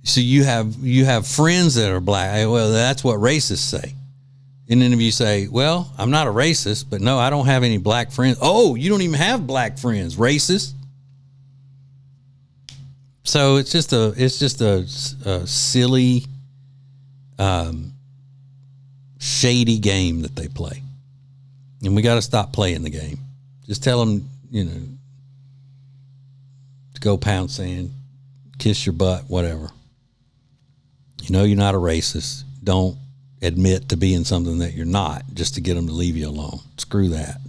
so you have friends that are black. Well, that's what racists say. And then if you say, well, I'm not a racist, but no, I don't have any black friends. Oh, you don't even have black friends, racist. So it's just a silly, shady game that they play. And we got to stop playing the game. Just tell them, to go pound sand, kiss your butt, whatever. You're not a racist. Don't admit to being something that you're not just to get them to leave you alone. Screw that.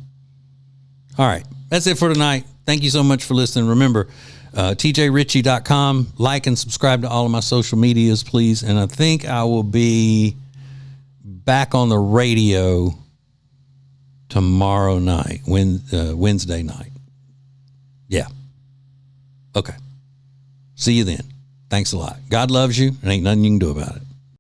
All right. That's it for tonight. Thank you so much for listening. Remember, tjritchie.com. Like and subscribe to all of my social medias, please. And I think I will be back on the radio tomorrow night, Wednesday night. Yeah. Okay. See you then. Thanks a lot. God loves you, and ain't nothing you can do about it.